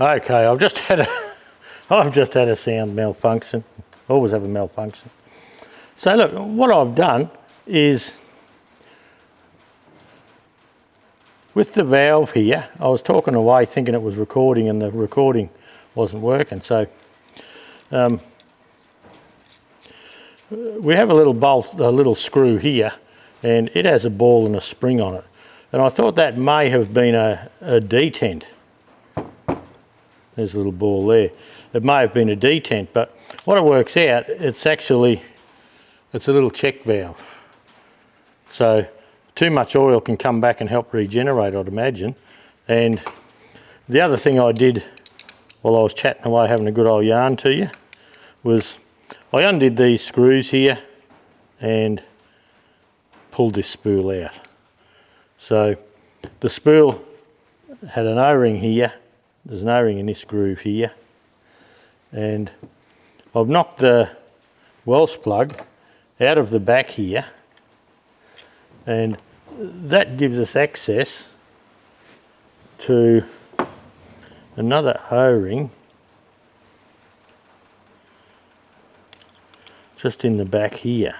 Okay, I've just had a sound malfunction. Always have a malfunction. So look, what I've done is with the valve here, I was talking away thinking it was recording and the recording wasn't working. So we have a little bolt, a little screw here, and it has a ball and a spring on it. And I thought that may have been a detent. There's a little ball there. It may have been a detent, but what it works out, it's a little check valve. So too much oil can come back and help regenerate, I'd imagine. And the other thing I did while I was chatting away, having a good old yarn to you, was I undid these screws here and pulled this spool out. So the spool had an O-ring here. There's an O-ring in this groove here. And I've knocked the Welsh plug out of the back here, and that gives us access to another O-ring just in the back here.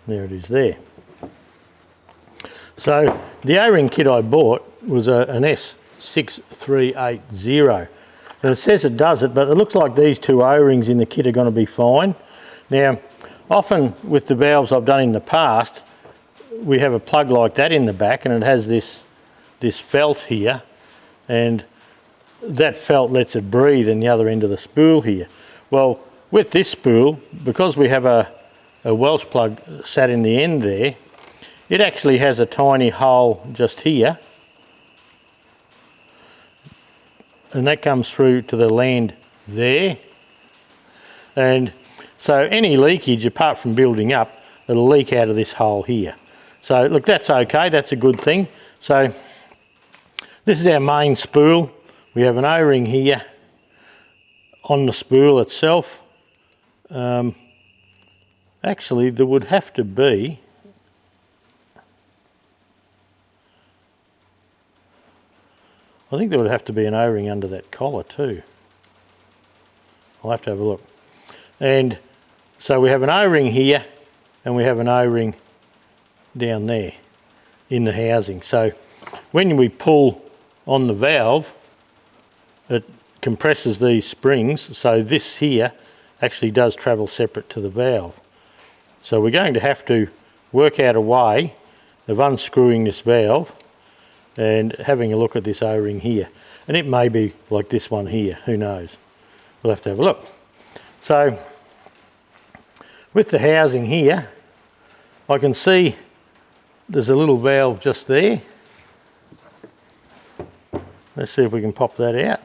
There it is there. So the O-ring kit I bought was an S6380. And it says it does it, but it looks like these two O-rings in the kit are going to be fine. Now, often with the valves I've done in the past, we have a plug like that in the back, and it has this felt here, and that felt lets it breathe in the other end of the spool here. Well, with this spool, because we have a Welsh plug sat in the end there, it actually has a tiny hole just here, and that comes through to the land there. And so any leakage, apart from building up, it'll leak out of this hole here. So look, that's okay, that's a good thing. So this is our main spool. We have an O-ring here on the spool itself. Actually, there would have to be an O-ring under that collar too. I'll have to have a look. And so we have an O-ring here, and we have an O-ring down there in the housing. So when we pull on the valve, it compresses these springs, so this here actually does travel separate to the valve. So we're going to have to work out a way of unscrewing this valve and having a look at this O-ring here. And it may be like this one here, who knows? We'll have to have a look. So with the housing here, I can see there's a little valve just there. Let's see if we can pop that out.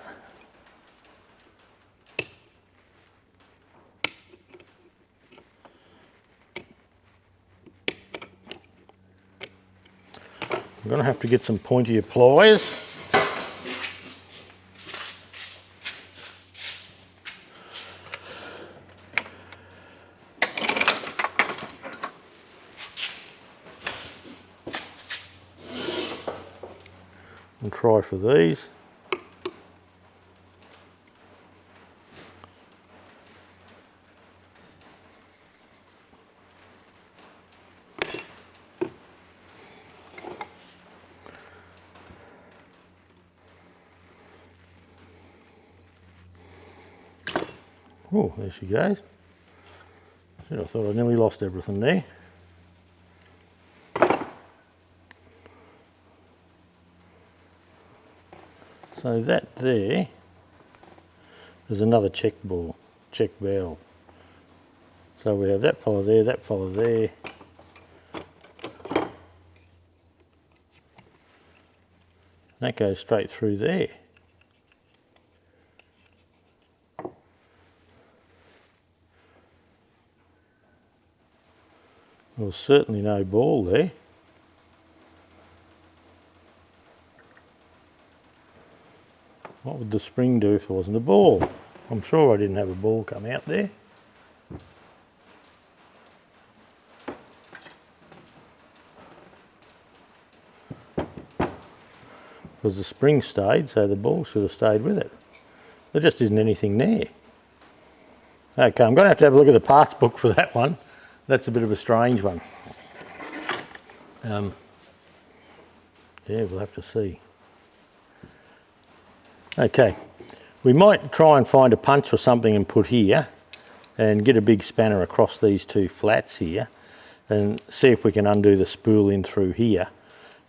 I'm going to have to get some pointier pliers. And try for these. Oh, there she goes. I thought I nearly lost everything there. So that there is another check valve. So we have that fella there, that fella there. That goes straight through there. There was certainly no ball there. What would the spring do if there wasn't a ball? I'm sure I didn't have a ball come out there. because the spring stayed, so the ball should have stayed with it. There just isn't anything there. Okay, I'm going to have a look at the parts book for that one. That's a bit of a strange one. Yeah, we'll have to see. Okay, we might try and find a punch or something and put here and get a big spanner across these two flats here and see if we can undo the spool in through here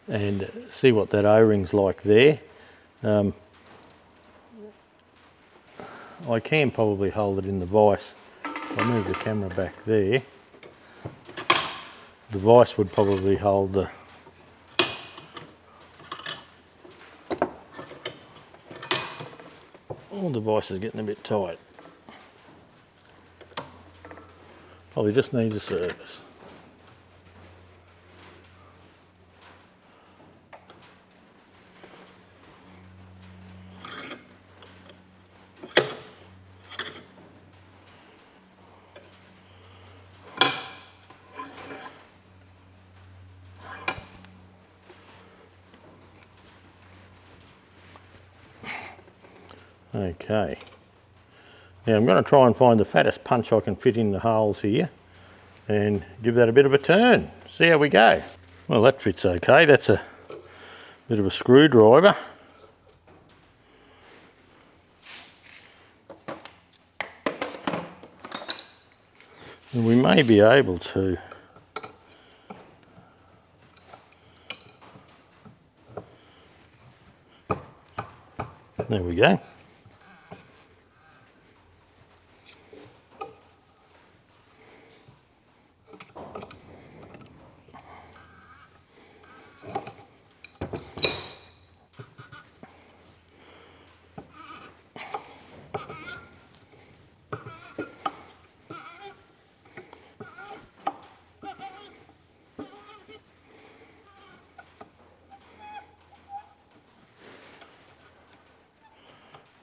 and see what that O-ring's like there. I can probably hold it in the vise. I'll move the camera back there. The vise would probably hold the the vise is getting a bit tight. Probably just needs a service. Okay, now I'm going to try and find the fattest punch I can fit in the holes here and give that a bit of a turn, see how we go. Well, that fits okay. That's a bit of a screwdriver. And we may be able to there we go.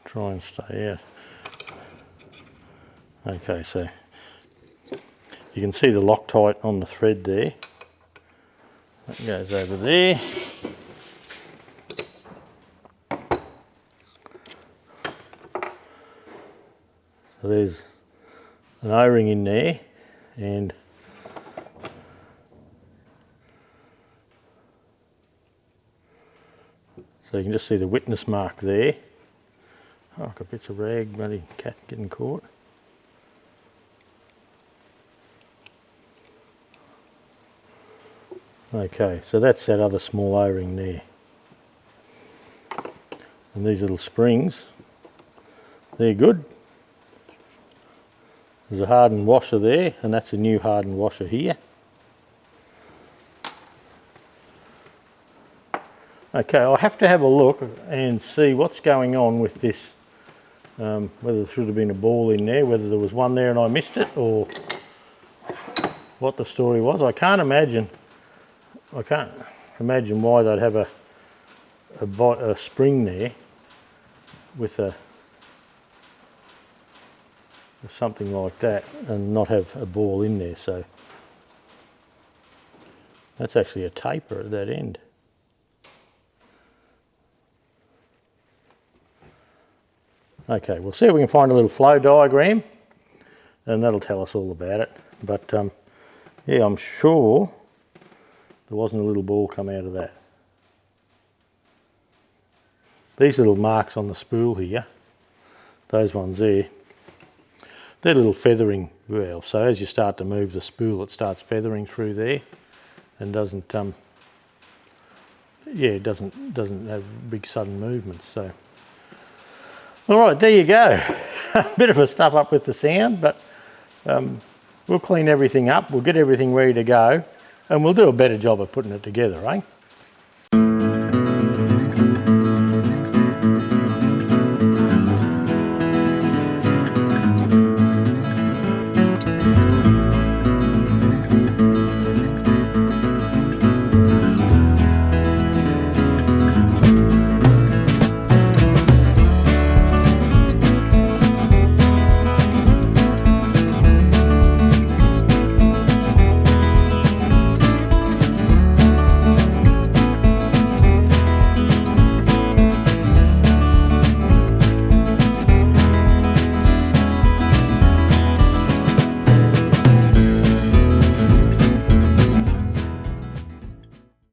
Try and stay out. Okay, so you can see the Loctite on the thread there. That goes over there. So there's an O-ring in there, and so you can just see the witness mark there. Oh, I've got bits of rag, bloody cat getting caught. Okay, so that's that other small O-ring there. And these little springs, they're good. There's a hardened washer there, and that's a new hardened washer here. Okay, I'll have to have a look and see what's going on with this. Whether there should have been a ball in there, whether there was one there and I missed it, or what the story was. I can't imagine why they'd have a spring there with something like that and not have a ball in there. So that's actually a taper at that end. Okay, we'll see if we can find a little flow diagram and that'll tell us all about it. But yeah, I'm sure there wasn't a little ball come out of that. These little marks on the spool here, those ones there, they're little feathering valves. So as you start to move the spool, it starts feathering through there and doesn't it doesn't have big sudden movements. So all right, there you go. A bit of a stuff up with the sound, but we'll clean everything up, we'll get everything ready to go, and we'll do a better job of putting it together, eh?